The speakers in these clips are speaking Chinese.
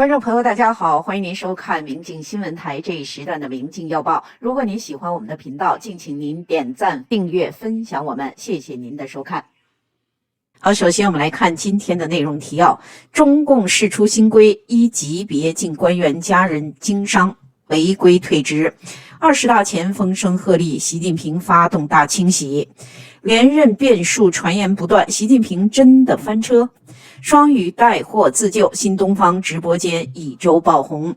观众朋友，大家好，欢迎您收看明镜新闻台这一时段的明镜要报。如果您喜欢我们的频道，敬请您点赞、订阅、分享我们，谢谢您的收看。好，首先我们来看今天的内容提要：中共释出新规，依级别进官员家人经商违规退职。20大前风声鹤唳，习近平发动大清洗。连任变数传言不断，习近平真的翻车？双语带货自救，新东方直播间一周爆红。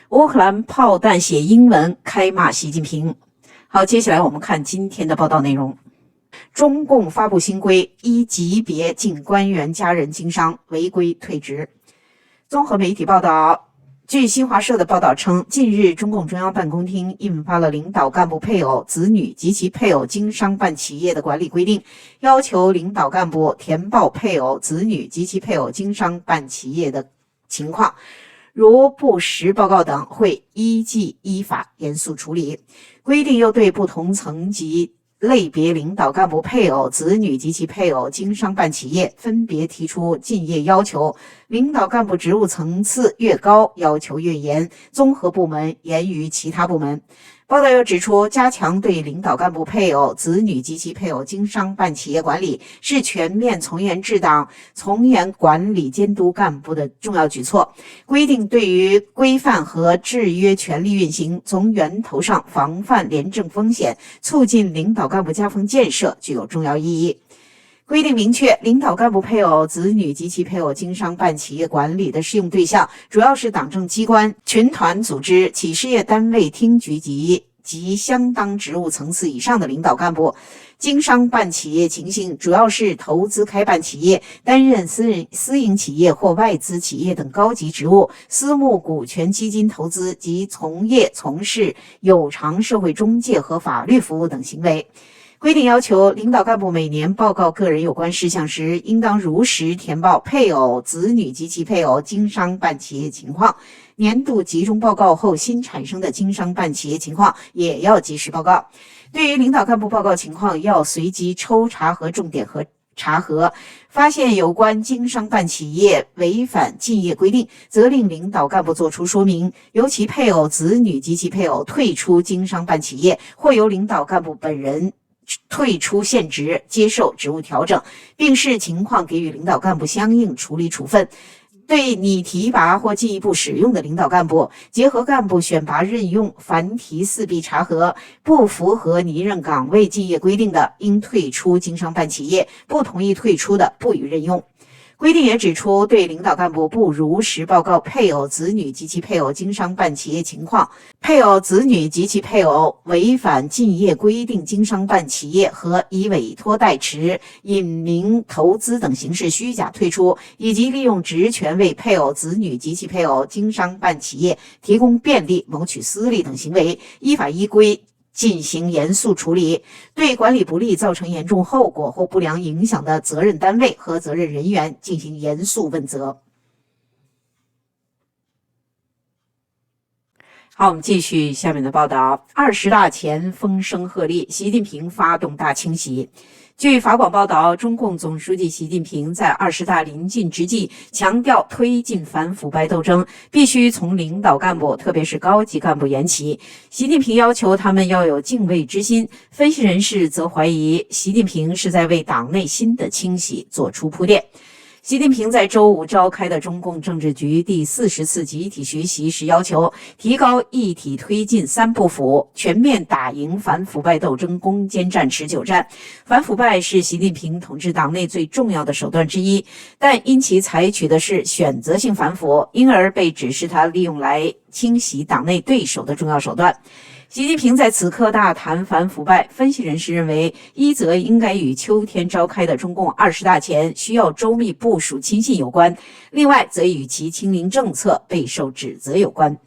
乌克兰炮弹写英文开骂习近平。好，接下来我们看今天的报道内容。中共发布新规，依级别进官员家人经商违规退职。综合媒体报道，据新华社的报道称，近日中共中央办公厅印发了领导干部配偶、子女及其配偶经商办企业的管理规定，要求领导干部填报配偶、子女及其配偶经商办企业的情况，如不实报告等，会依法严肃处理。规定又对不同层级类别领导干部配偶、子女及其配偶经商办企业分别提出竞业要求，领导干部职务层次越高，要求越严，综合部门严于其他部门。报道又指出，加强对领导干部配偶、子女及其配偶经商办企业管理，是全面从严治党、从严管理监督干部的重要举措。规定对于规范和制约权力运行，从源头上防范廉政风险，促进领导干部家风建设，具有重要意义。规定明确，领导干部配偶、子女及其配偶经商办企业管理的适用对象，主要是党政机关、群团组织、企事业单位厅局及相当职务层次以上的领导干部。经商办企业情形主要是投资开办企业、担任私营企业或外资企业等高级职务、私募股权基金投资及从事有偿社会中介和法律服务等行为。规定要求，领导干部每年报告个人有关事项时，应当如实填报配偶、子女及其配偶经商办企业情况。年度集中报告后新产生的经商办企业情况也要及时报告。对于领导干部报告情况，要随机抽查和重点查核，发现有关经商办企业违反竞业规定，责令领导干部作出说明，由其配偶、子女及其配偶退出经商办企业，或由领导干部本人退出现职，接受职务调整，并视情况给予领导干部相应处理处分。对拟提拔或进一步使用的领导干部，结合干部选拔任用，凡提4必查核，不符合拟任岗位竞业规定的，应退出经商办企业，不同意退出的，不予任用。规定也指出，对领导干部不如实报告配偶、子女及其配偶经商办企业情况，配偶、子女及其配偶违反竞业规定经商办企业和以委托代持、隐名投资等形式虚假退出，以及利用职权为配偶、子女及其配偶经商办企业提供便利、谋取私利等行为，依法依规进行严肃处理，对管理不力造成严重后果或不良影响的责任单位和责任人员进行严肃问责。好，我们继续下面的报道。20大前风声鹤唳，习近平发动大清洗。据法广报道，中共总书记习近平在20大临近之际，强调推进反腐败斗争必须从领导干部，特别是高级干部言起。习近平要求他们要有敬畏之心。分析人士则怀疑，习近平是在为党内新的清洗做出铺垫。习近平在周五召开的中共政治局第40次集体学习时要求，提高一体推进3不腐，全面打赢反腐败斗争攻坚战、持久战。反腐败是习近平统治党内最重要的手段之一，但因其采取的是选择性反腐，因而被指是他利用来清洗党内对手的重要手段。习近平在此刻大谈反腐败，分析人士认为，一则应该与秋天召开的中共20大前需要周密部署亲信有关，另外则与其清零政策备受指责有关。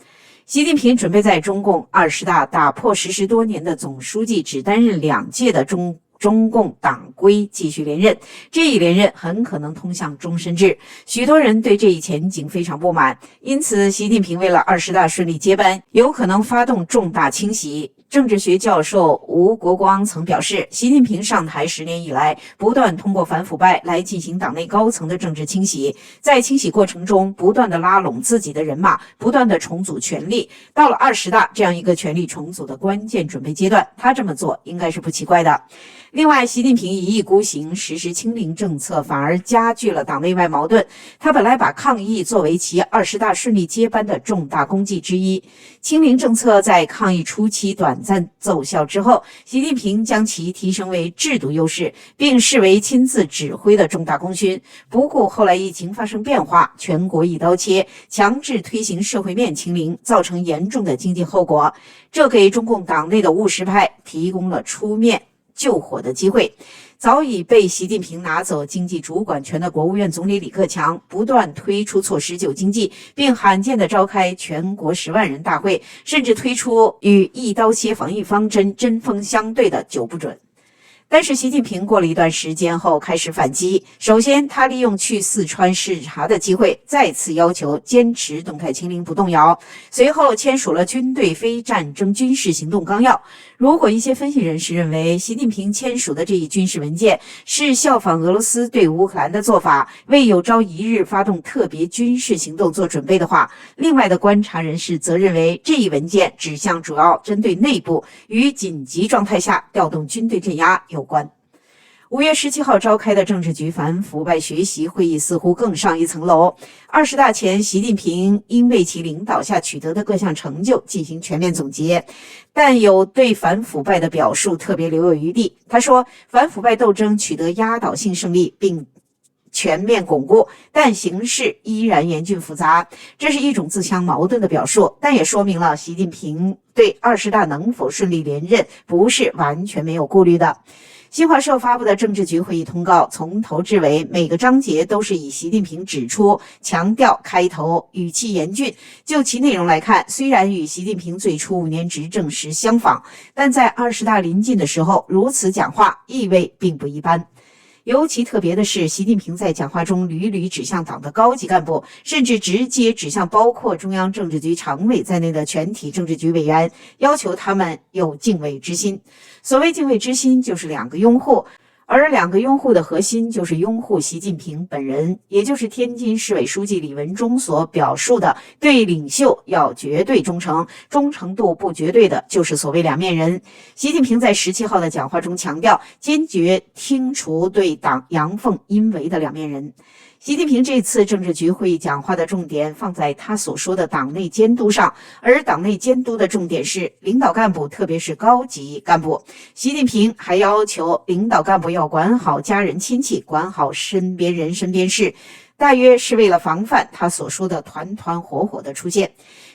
习近平准备在中共20大打破实施多年的总书记只担任2届的中共党规继续连任，这一连任很可能通向终身制，许多人对这一前景非常不满，因此习近平为了20大顺利接班，有可能发动重大清洗。政治学教授吴国光曾表示，习近平上台10年以来，不断通过反腐败来进行党内高层的政治清洗，在清洗过程中不断的拉拢自己的人马，不断的重组权力。到了20大这样一个权力重组的关键准备阶段，他这么做应该是不奇怪的。另外，习近平一意孤行实施清零政策，反而加剧了党内外矛盾。他本来把抗疫作为其20大顺利接班的重大功绩之一，清零政策在抗疫初期短暂奏效之后，习近平将其提升为制度优势，并视为亲自指挥的重大功勋。不顾后来疫情发生变化，全国一刀切，强制推行社会面清零，造成严重的经济后果，这给中共党内的务实派提供了出面救火的机会。早已被习近平拿走经济主管权的国务院总理李克强不断推出措施救经济，并罕见地召开全国10万人大会，甚至推出与一刀切防疫方针针锋相对的9不准。但是习近平过了一段时间后开始反击。首先，他利用去四川视察的机会，再次要求坚持动态清零不动摇。随后签署了军队非战争军事行动纲要。如果一些分析人士认为习近平签署的这一军事文件是效仿俄罗斯对乌克兰的做法，为有朝一日发动特别军事行动做准备的话，另外的观察人士则认为这一文件指向主要针对内部，与紧急状态下调动军队镇压有关。5月17号召开的政治局反腐败学习会议似乎更上一层楼。20大前，习近平因为其领导下取得的各项成就进行全面总结，但有对反腐败的表述特别留有余地。他说，反腐败斗争取得压倒性胜利，并全面巩固，但形势依然严峻复杂，这是一种自相矛盾的表述，但也说明了习近平对20大能否顺利连任不是完全没有顾虑的。新华社发布的政治局会议通告从头至尾每个章节都是以习近平指出、强调开头语气严峻。就其内容来看，虽然与习近平最初5年执政时相仿，但在20大临近的时候如此讲话，意味并不一般。尤其特别的是，习近平在讲话中屡屡指向党的高级干部，甚至直接指向包括中央政治局常委在内的全体政治局委员，要求他们有敬畏之心。所谓敬畏之心，就是2个拥护，而2个拥护的核心就是拥护习近平本人，也就是天津市委书记李文忠所表述的对领袖要绝对忠诚，忠诚度不绝对的就是所谓两面人。习近平在17号的讲话中强调，坚决剔除对党阳奉阴违的两面人。习近平这次政治局会议讲话的重点放在他所说的党内监督上，而党内监督的重点是领导干部，特别是高级干部。习近平还要求领导干部要管好家人亲戚，管好身边人身边事，大约是为了防范他所说的团团伙伙的出现。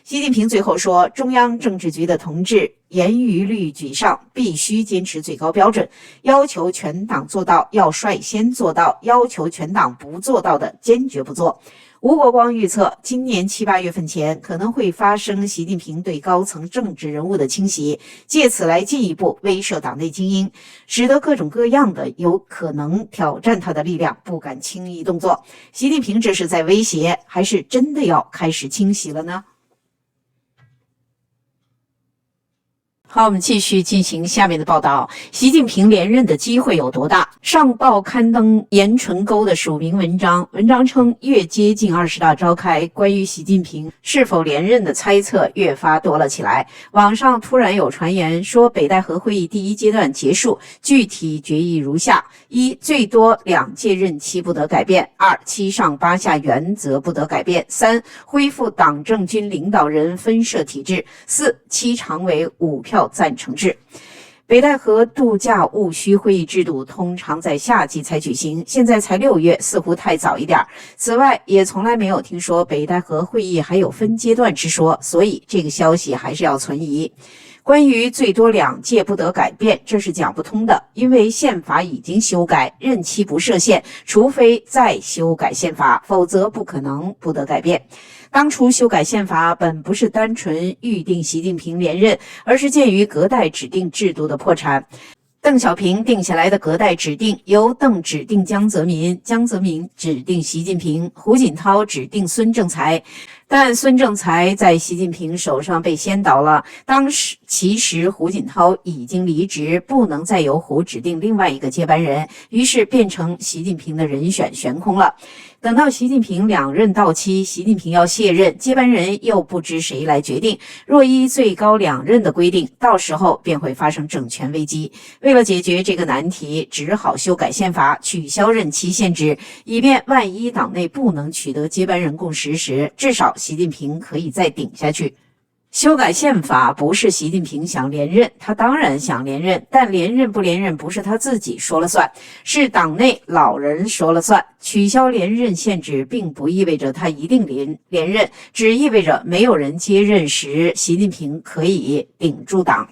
习近平最后说，中央政治局的同志严于律己上，必须坚持最高标准，要求全党做到要率先做到，要求全党不做到的坚决不做。吴国光预测，今年7、8月份前可能会发生习近平对高层政治人物的清洗，借此来进一步威慑党内精英，使得各种各样的有可能挑战他的力量不敢轻易动作。习近平这是在威胁，还是真的要开始清洗了呢？好，我们继续进行下面的报道。习近平连任的机会有多大？上报刊登严纯沟的署名文章，文章称，越接近20大召开，关于习近平是否连任的猜测越发多了起来。网上突然有传言说，北戴河会议第1阶段结束，具体决议如下：1. 最多2届任期不得改变；2. 7上8下原则不得改变；3. 恢复党政军领导人分设体制；4. 7常委5票赞成制。北戴河度假务虚会议制度通常在夏季才举行，现在才6月，似乎太早一点。此外，也从来没有听说北戴河会议还有分阶段之说，所以这个消息还是要存疑。关于最多2届不得改变，这是讲不通的，因为宪法已经修改，任期不设限，除非再修改宪法，否则不可能不得改变。当初修改宪法本不是单纯预定习近平连任，而是鉴于隔代指定制度的破产。邓小平定下来的隔代指定，由邓指定江泽民，江泽民指定习近平，胡锦涛指定孙政才。但孙政才在习近平手上被先倒了。当时其实胡锦涛已经离职，不能再由胡指定另外一个接班人，于是变成习近平的人选悬空了。等到习近平两任到期，习近平要卸任，接班人又不知谁来决定。若依最高两任的规定，到时候便会发生政权危机。为了解决这个难题，只好修改宪法，取消任期限制，以便万一党内不能取得接班人共识时，至少习近平可以再顶下去。修改宪法不是习近平想连任，他当然想连任，但连任不连任不是他自己说了算，是党内老人说了算。取消连任限制并不意味着他一定连任，只意味着没有人接任时，习近平可以顶住党。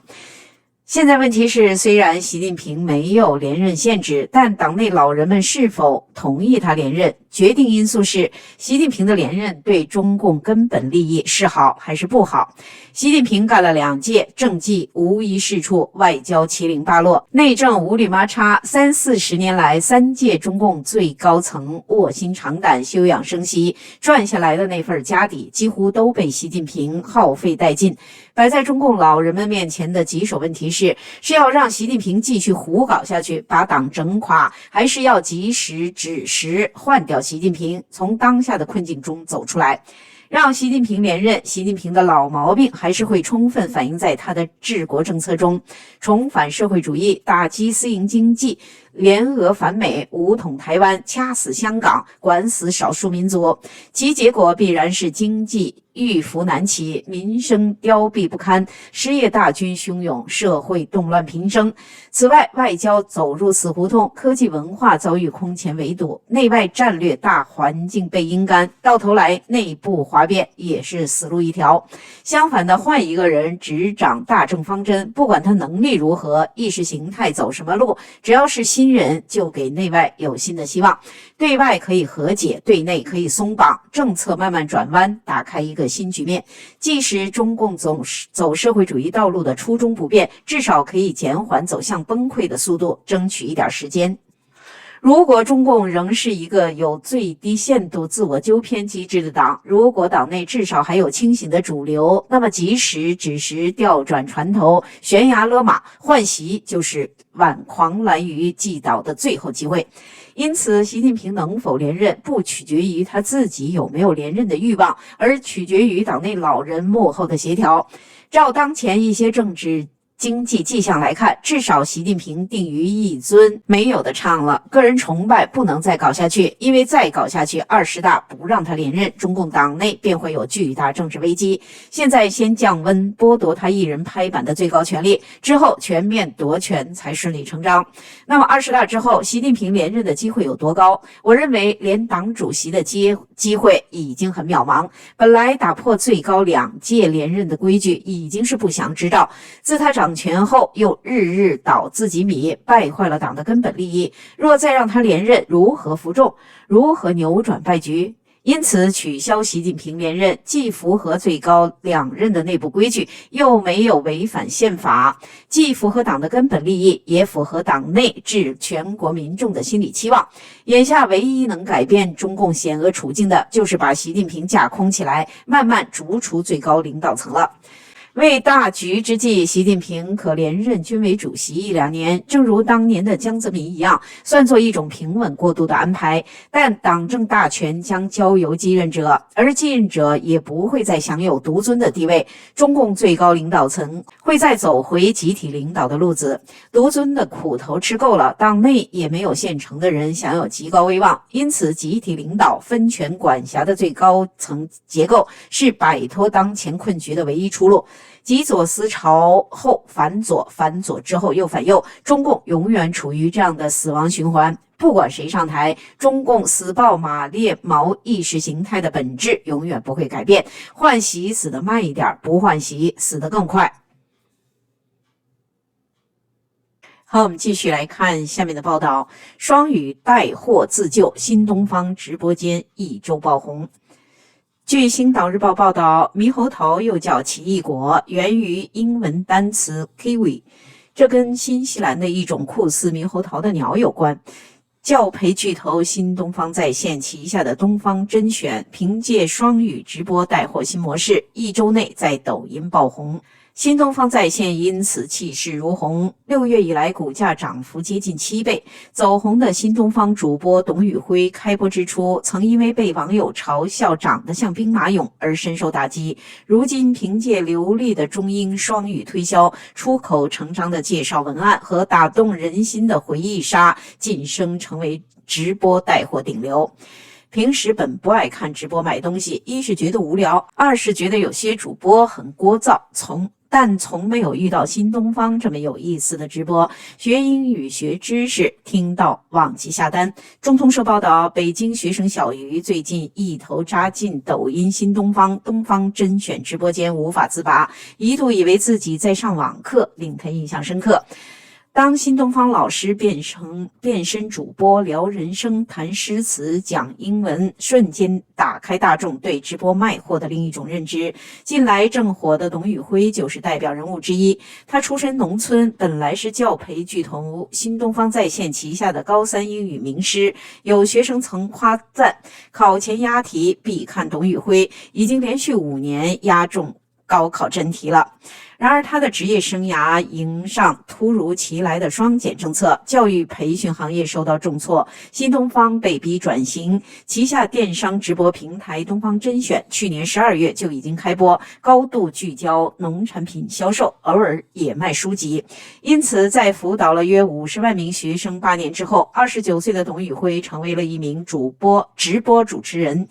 现在问题是，虽然习近平没有连任限制，但党内老人们是否同意他连任？决定因素是习近平的连任对中共根本利益是好还是不好。习近平干了2届，政绩无一是处，外交七零八落，内政五里麻叉，30-40年来3届中共最高层卧薪尝胆，休养生息，赚下来的那份家底几乎都被习近平耗费殆尽。摆在中共老人们面前的棘手问题是要让习近平继续胡搞下去，把党整垮，还是要及时止时换掉习近平，从当下的困境中走出来。让习近平连任，习近平的老毛病还是会充分反映在他的治国政策中，重返社会主义，打击私营经济，联俄反美，武统台湾，掐死香港，管死少数民族，其结果必然是经济遇伏难起，民生凋敝不堪，失业大军汹涌，社会动乱频生。此外，外交走入死胡同，科技文化遭遇空前围堵，内外战略大环境被阴干，到头来内部哗变，也是死路一条。相反的，换一个人执掌大政方针，不管他能力如何，意识形态走什么路，只要是新人，就给内外有新的希望。对外可以和解，对内可以松绑，政策慢慢转弯，打开一个新局面。即使中共走社会主义道路的初衷不变，至少可以减缓走向崩溃的速度，争取一点时间。如果中共仍是一个有最低限度自我纠偏机制的党，如果党内至少还有清醒的主流，那么即使只是调转船头，悬崖勒马，换席就是挽狂澜于既倒的最后机会。因此，习近平能否连任，不取决于他自己有没有连任的欲望，而取决于党内老人幕后的协调。照当前一些政治经济迹象来看，至少习近平定于一尊，没有的唱了。个人崇拜不能再搞下去，因为再搞下去，20大不让他连任，中共党内便会有巨大政治危机。现在先降温，剥夺他一人拍板的最高权力，之后全面夺权才顺理成章。那么20大之后，习近平连任的机会有多高？我认为连党主席的机会已经很渺茫。本来打破最高2届连任的规矩已经是不祥之兆，自他掌权后又日日倒自己米，败坏了党的根本利益。若再让他连任，如何服众？如何扭转败局？因此，取消习近平连任，既符合最高2任的内部规矩，又没有违反宪法，既符合党的根本利益，也符合党内至全国民众的心理期望。眼下唯一能改变中共险恶处境的，就是把习近平架空起来，慢慢逐出最高领导层了。为大局之计，习近平可连任军委主席1-2年，正如当年的江泽民一样，算作一种平稳过渡的安排。但党政大权将交由继任者，而继任者也不会再享有独尊的地位。中共最高领导层会再走回集体领导的路子，独尊的苦头吃够了，党内也没有现成的人享有极高威望。因此，集体领导分权管辖的最高层结构是摆脱当前困局的唯一出路。极左思潮后反左，反左之后又反右，中共永远处于这样的死亡循环。不管谁上台，中共死抱马列毛意识形态的本质永远不会改变，换席死得慢一点，不换席死得更快。好，我们继续来看下面的报道。双语带货自救，新东方直播间一周爆红。据《星岛日报》报道，猕猴桃又叫奇异果，源于英文单词 kiwi， 这跟新西兰的一种酷似猕猴桃的鸟有关。教培巨头新东方在线旗下的东方甄选，凭借双语直播带货新模式，1周内在抖音爆红。新东方在线因此气势如虹，6月以来股价涨幅接近7倍。走红的新东方主播董宇辉开播之初，曾因为被网友嘲笑长得像兵马俑而深受打击。如今凭借流利的中英双语推销、出口成章的介绍文案和打动人心的回忆杀，晋升成为直播带货顶流。平时本不爱看直播买东西，一是觉得无聊，二是觉得有些主播很聒噪，但从没有遇到新东方这么有意思的直播，学英语学知识，听到忘记下单。中通社报道，北京学生小鱼最近一头扎进抖音新东方甄选直播间无法自拔，一度以为自己在上网课，令他印象深刻。当新东方老师变身主播，聊人生、谈诗词、讲英文，瞬间打开大众对直播卖货的另一种认知。近来正火的董宇辉就是代表人物之一。他出身农村，本来是教培巨头新东方在线旗下的高3英语名师。有学生曾夸赞，考前押题必看董宇辉，已经连续5年押中高考真题了。然而他的职业生涯迎上突如其来的双减政策，教育培训行业受到重挫，新东方被逼转型，旗下电商直播平台东方甄选去年12月就已经开播，高度聚焦农产品销售，偶尔也卖书籍。因此在辅导了约50万名学生8年之后，29岁的董宇辉成为了一名直播主持人。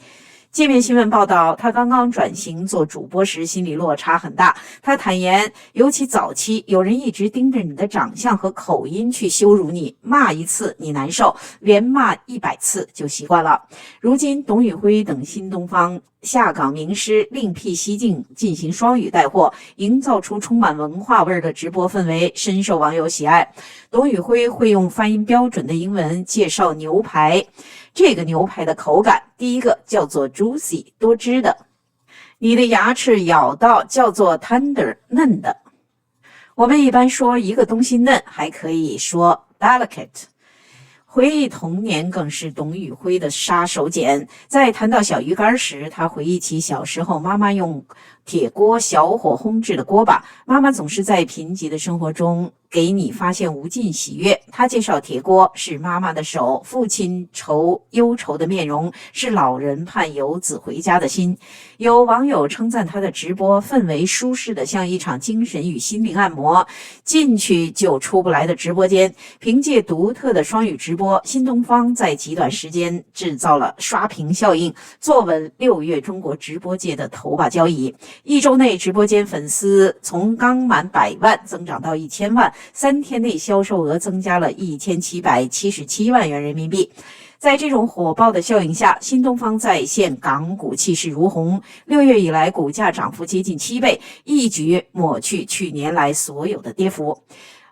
界面新闻报道，他刚刚转型做主播时心理落差很大。他坦言，尤其早期有人一直盯着你的长相和口音去羞辱你，骂一次你难受，连骂100次就习惯了。如今董宇辉等新东方下岗名师另辟蹊径进行双语带货，营造出充满文化味的直播氛围，深受网友喜爱。董宇辉会用发音标准的英文介绍牛排，这个牛排的口感，第一个叫做 juicy 多汁的，你的牙齿咬到叫做 tender 嫩的。我们一般说一个东西嫩，还可以说 delicate。回忆童年更是董宇辉的杀手锏。在谈到小鱼干时，他回忆起小时候妈妈用铁锅小火烘制的锅巴，妈妈总是在贫瘠的生活中给你发现无尽喜悦。他介绍铁锅是妈妈的手，父亲忧愁的面容是老人盼游子回家的心。有网友称赞他的直播氛围舒适的像一场精神与心灵按摩，进去就出不来的直播间。凭借独特的双语直播，新东方在极短时间制造了刷屏效应，坐稳6月中国直播界的头把交椅。1周内直播间粉丝从刚满100万增长到1000万，3天内销售额增加了1777万元人民币。在这种火爆的效应下，新东方在线港股气势如虹，6月以来股价涨幅接近7倍，一举抹去去年来所有的跌幅。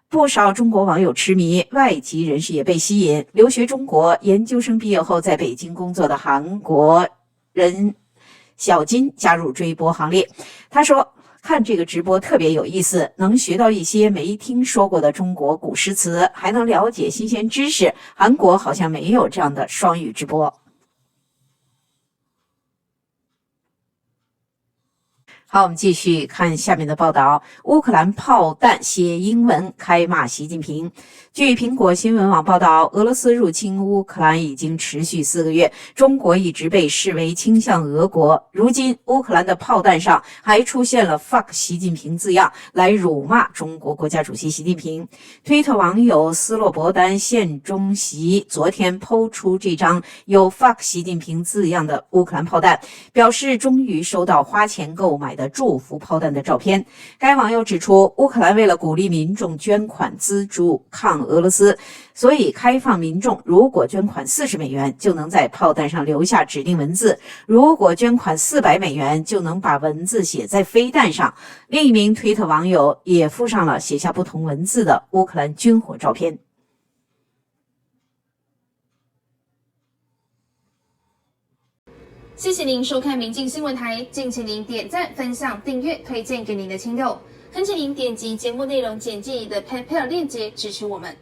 不少中国网友痴迷，外籍人士也被吸引。留学中国研究生毕业后在北京工作的韩国人小金加入追播行列。他说，看这个直播特别有意思，能学到一些没听说过的中国古诗词，还能了解新鲜知识。韩国好像没有这样的双语直播。好，我们继续看下面的报道。乌克兰炮弹写英文开骂习近平。据苹果新闻网报道，俄罗斯入侵乌克兰已经持续4个月，中国一直被视为倾向俄国。如今，乌克兰的炮弹上还出现了 fuck 习近平字样，来辱骂中国国家主席习近平。推特网友斯洛伯丹县中席昨天抛出这张有 fuck 习近平字样的乌克兰炮弹，表示终于收到花钱购买的祝福炮弹的照片。该网友指出，乌克兰为了鼓励民众捐款资助抗俄罗斯，所以开放民众如果捐款40美元，就能在炮弹上留下指定文字；如果捐款400美元，就能把文字写在飞弹上。另一名推特网友也附上了写下不同文字的乌克兰军火照片。谢谢您收看明镜新闻台，敬请您点赞、分享、订阅、推荐给您的亲友，恳请您点击节目内容简介里的 PayPal 链接支持我们。